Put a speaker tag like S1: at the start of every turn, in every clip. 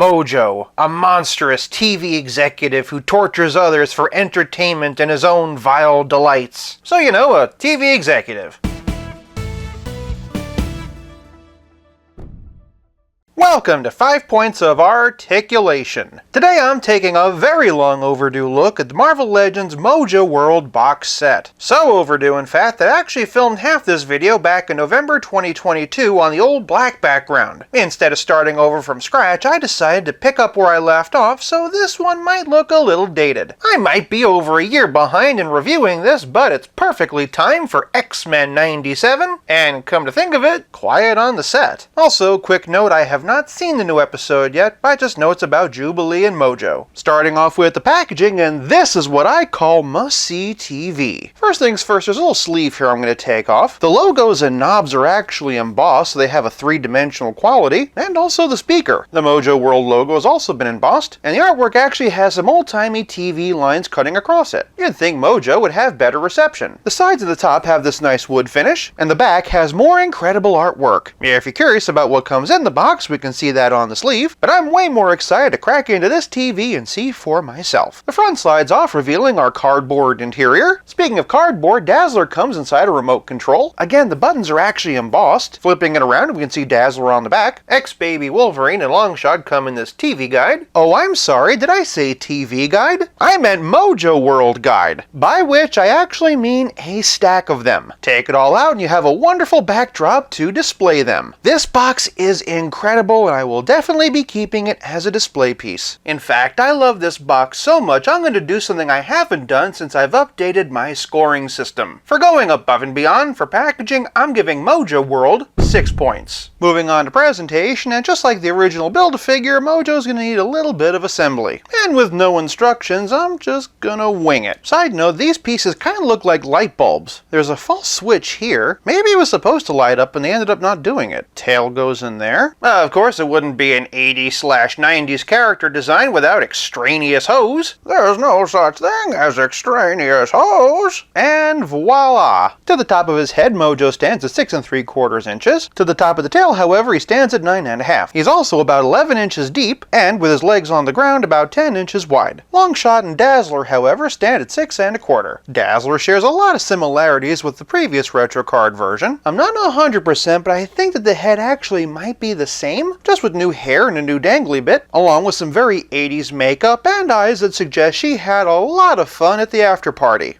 S1: Mojo, a monstrous TV executive who tortures others for entertainment and his own vile delights. So you know, a TV executive. Welcome to 5 Points of Articulation. Today I'm taking a very long overdue look at the Marvel Legends Mojoworld box set. So overdue in fact that I actually filmed half this video back in November 2022 on the old black background. Instead of starting over from scratch, I decided to pick up where I left off, so this one might look a little dated. I might be over a year behind in reviewing this, but it's perfectly timed for X-Men 97, and come to think of it, quiet on the set. Also, quick note, I have not seen the new episode yet, but I just know it's about Jubilee and Mojo. Starting off with the packaging, and this is what I call must-see TV. First things first, there's a little sleeve here I'm going to take off. The logos and knobs are actually embossed, so they have a three-dimensional quality, and also the speaker. The Mojoworld logo has also been embossed, and the artwork actually has some old-timey TV lines cutting across it. You'd think Mojo would have better reception. The sides of the top have this nice wood finish, and the back has more incredible artwork. If you're curious about what comes in the box, we can see that on the sleeve, but I'm way more excited to crack into this TV and see for myself. The front slides off, revealing our cardboard interior. Speaking of cardboard, Dazzler comes inside a remote control. Again, the buttons are actually embossed. Flipping it around, we can see Dazzler on the back. X-Baby Wolverine and Longshot come in this TV guide. Oh, I'm sorry, did I say TV guide? I meant Mojoworld guide, by which I actually mean a stack of them. Take it all out and you have a wonderful backdrop to display them. This box is incredible, and I will definitely be keeping it as a display piece. In fact, I love this box so much I'm going to do something I haven't done since I've updated my scoring system. For going above and beyond for packaging, I'm giving Mojoworld 6 points. Moving on to presentation, and just like the original Build-A-Figure, Mojo's going to need a little bit of assembly. And with no instructions, I'm just gonna wing it. Side note, these pieces kind of look like light bulbs. There's a false switch here. Maybe it was supposed to light up and they ended up not doing it. Tail goes in there. Of course, it wouldn't be an 80s/90s character design without extraneous hose. There's no such thing as extraneous hose. And voila! To the top of his head, Mojo stands at 6 3/4 inches. To the top of the tail, however, he stands at 9 1/2. He's also about 11 inches deep, and with his legs on the ground, about 10 inches wide. Longshot and Dazzler, however, stand at 6 1/4. Dazzler shares a lot of similarities with the previous retro card version. I'm not 100%, but I think that the head actually might be the same, just with new hair and a new dangly bit, along with some very 80s makeup and eyes that suggest she had a lot of fun at the after party.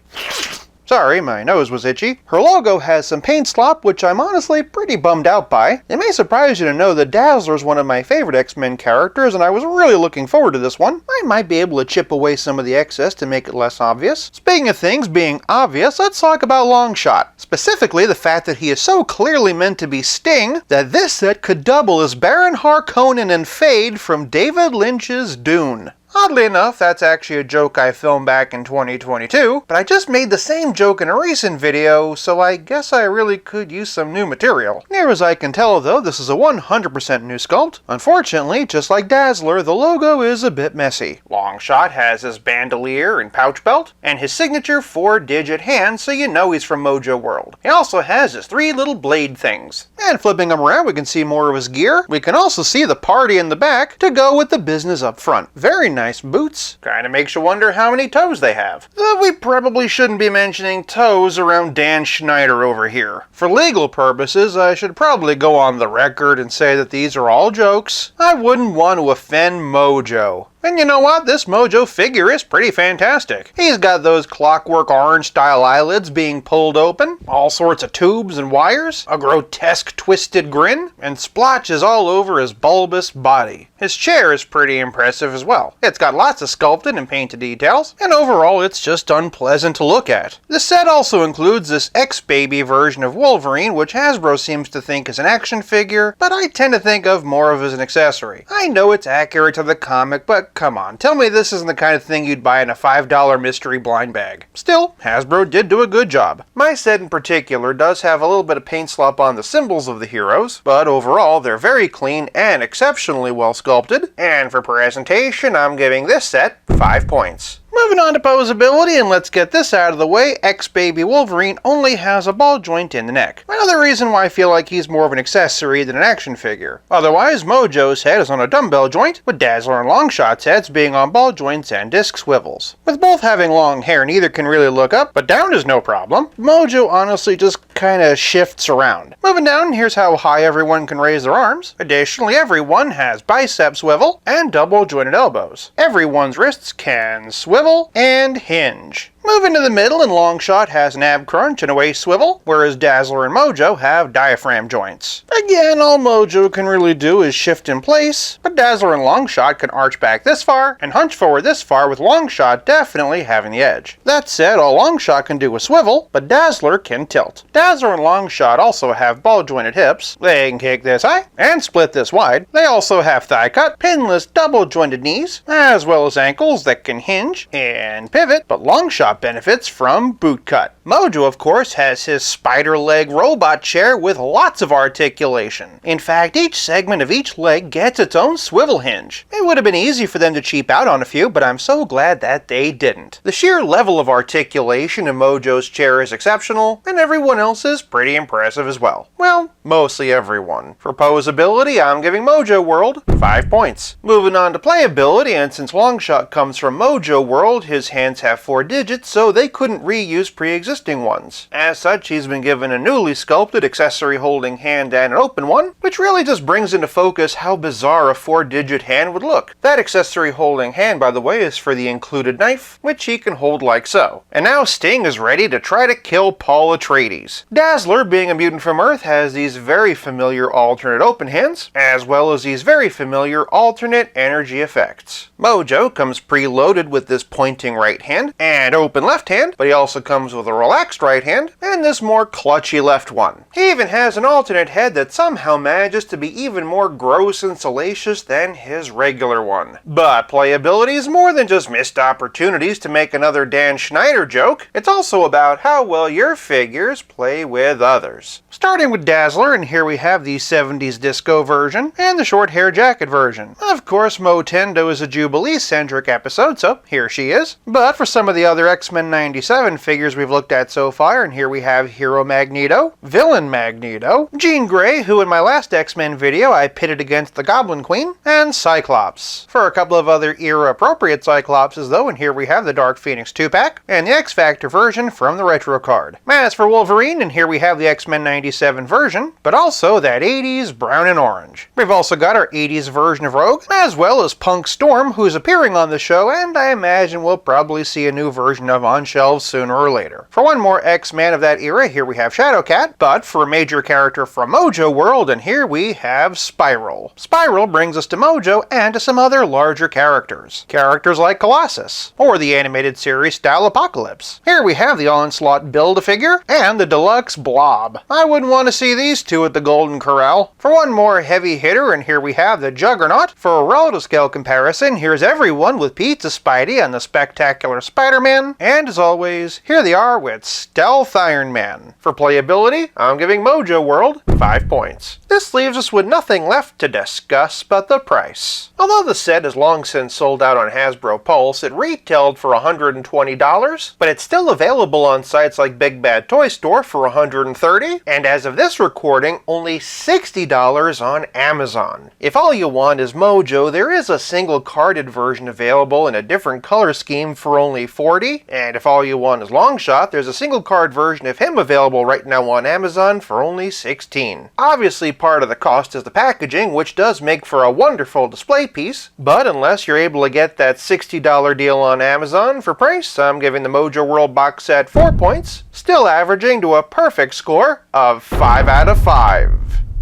S1: Sorry, my nose was itchy. Her logo has some paint slop, which I'm honestly pretty bummed out by. It may surprise you to know that Dazzler is one of my favorite X-Men characters, and I was really looking forward to this one. I might be able to chip away some of the excess to make it less obvious. Speaking of things being obvious, let's talk about Longshot. Specifically, the fact that he is so clearly meant to be Sting that this set could double as Baron Harkonnen and Fade from David Lynch's Dune. Oddly enough, that's actually a joke I filmed back in 2022, but I just made the same joke in a recent video, so I guess I really could use some new material. Near as I can tell though, this is a 100% new sculpt. Unfortunately, just like Dazzler, the logo is a bit messy. Longshot has his bandolier and pouch belt, and his signature 4-digit hand, so you know he's from Mojoworld. He also has his 3 little blade things. And flipping him around, we can see more of his gear. We can also see the party in the back to go with the business up front. Very nice boots. Kinda makes you wonder how many toes they have. Though we probably shouldn't be mentioning toes around Dan Schneider over here. For legal purposes, I should probably go on the record and say that these are all jokes. I wouldn't want to offend Mojo. And you know what? This Mojo figure is pretty fantastic. He's got those clockwork orange style eyelids being pulled open, all sorts of tubes and wires, a grotesque twisted grin, and splotches all over his bulbous body. His chair is pretty impressive as well. It's got lots of sculpted and painted details, and overall it's just unpleasant to look at. The set also includes this X-Baby version of Wolverine, which Hasbro seems to think is an action figure, but I tend to think of more of as an accessory. I know it's accurate to the comic, but come on, tell me this isn't the kind of thing you'd buy in a $5 mystery blind bag. Still, Hasbro did do a good job. My set in particular does have a little bit of paint slop on the symbols of the heroes, but overall they're very clean and exceptionally well sculpted, and for presentation I'm giving this set 5 points. Moving on to Posibility, and let's get this out of the way, X-Baby Wolverine only has a ball joint in the neck. Another reason why I feel like he's more of an accessory than an action figure. Otherwise, Mojo's head is on a dumbbell joint, with Dazzler and Longshot's heads being on ball joints and disc swivels. With both having long hair, neither can really look up, but down is no problem. Mojo honestly just kinda shifts around. Moving down, here's how high everyone can raise their arms. Additionally, everyone has bicep swivel and double jointed elbows. Everyone's wrists can swivel and hinge. Moving to the middle, and Longshot has an ab crunch and a waist swivel, whereas Dazzler and Mojo have diaphragm joints. Again, all Mojo can really do is shift in place, but Dazzler and Longshot can arch back this far and hunch forward this far, with Longshot definitely having the edge. That said, all Longshot can do is swivel, but Dazzler can tilt. Dazzler and Longshot also have ball jointed hips. They can kick this high and split this wide. They also have thigh cut, pinless, double jointed knees, as well as ankles that can hinge and pivot, but Longshot benefits from boot cut. Mojo, of course, has his spider leg robot chair with lots of articulation. In fact, each segment of each leg gets its own swivel hinge. It would have been easy for them to cheap out on a few, but I'm so glad that they didn't. The sheer level of articulation in Mojo's chair is exceptional, and everyone else is pretty impressive as well. Well, mostly everyone. For Posibility, I'm giving Mojoworld 5 points. Moving on to Playability, and since Longshot comes from Mojoworld, his hands have 4 digits, so they couldn't reuse pre-existing ones. As such, he's been given a newly sculpted accessory holding hand and an open one, which really just brings into focus how bizarre a 4-digit hand would look. That accessory holding hand, by the way, is for the included knife, which he can hold like so. And now Sting is ready to try to kill Paul Atreides. Dazzler, being a mutant from Earth, has these very familiar alternate open hands, as well as these very familiar alternate energy effects. Mojo comes preloaded with this pointing right hand and open left hand, but he also comes with a relaxed right hand and this more clutchy left one. He even has an alternate head that somehow manages to be even more gross and salacious than his regular one. But Playability is more than just missed opportunities to make another Dan Schneider joke. It's also about how well your figures play with others. Starting with Dazzler, and here we have the 70s disco version and the short hair jacket version. Of course, Motendo is a Jubilee-centric episode, so here she is. But for some of the other X-Men 97 figures we've looked at so far, and here we have Hero Magneto, Villain Magneto, Jean Grey, who in my last X-Men video I pitted against the Goblin Queen, and Cyclops. For a couple of other era-appropriate Cyclopses though, and here we have the Dark Phoenix 2-pack, and the X-Factor version from the retro card. As for Wolverine, and here we have the X-Men 97 version, but also that 80s brown and orange. We've also got our 80s version of Rogue, as well as Punk Storm, who's appearing on the show, and I imagine we'll probably see a new version of on shelves sooner or later. For one more X-Man of that era, here we have Shadowcat, but for a major character from Mojoworld, and here we have Spiral. Spiral brings us to Mojo and to some other larger characters. Characters like Colossus, or the animated series style Apocalypse. Here we have the Onslaught Build-A-Figure, and the deluxe Blob. I wouldn't want to see these two at the Golden Corral. For one more heavy hitter, and here we have the Juggernaut. For a relative scale comparison, here's everyone with Pizza Spidey and the Spectacular Spider-Man, and as always, here they are with Stealth Iron Man. For Playability, I'm giving Mojoworld 5 points. This leaves us with nothing left to discuss but the price. Although the set is long since sold out on Hasbro Pulse, it retailed for $120, but it's still available on sites like Big Bad Toy Store for $130, and as of this recording, only $60 on Amazon. If all you want is Mojo, there is a single carded version available in a different color scheme for only $40, and if all you want is Longshot, there's a single card version of him available right now on Amazon for only $16. Obviously, part of the cost is the packaging, which does make for a wonderful display piece, but unless you're able to get that $60 deal on Amazon for price, I'm giving the Mojoworld box set 4 points, still averaging to a perfect score of 5 out of 5.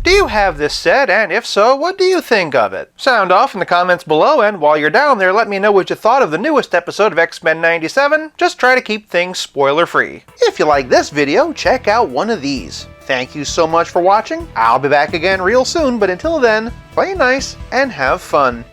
S1: Do you have this set, and if so, what do you think of it? Sound off in the comments below, and while you're down there, let me know what you thought of the newest episode of X-Men 97. Just try to keep things spoiler-free. If you like this video, check out one of these. Thank you so much for watching. I'll be back again real soon, but until then, play nice and have fun.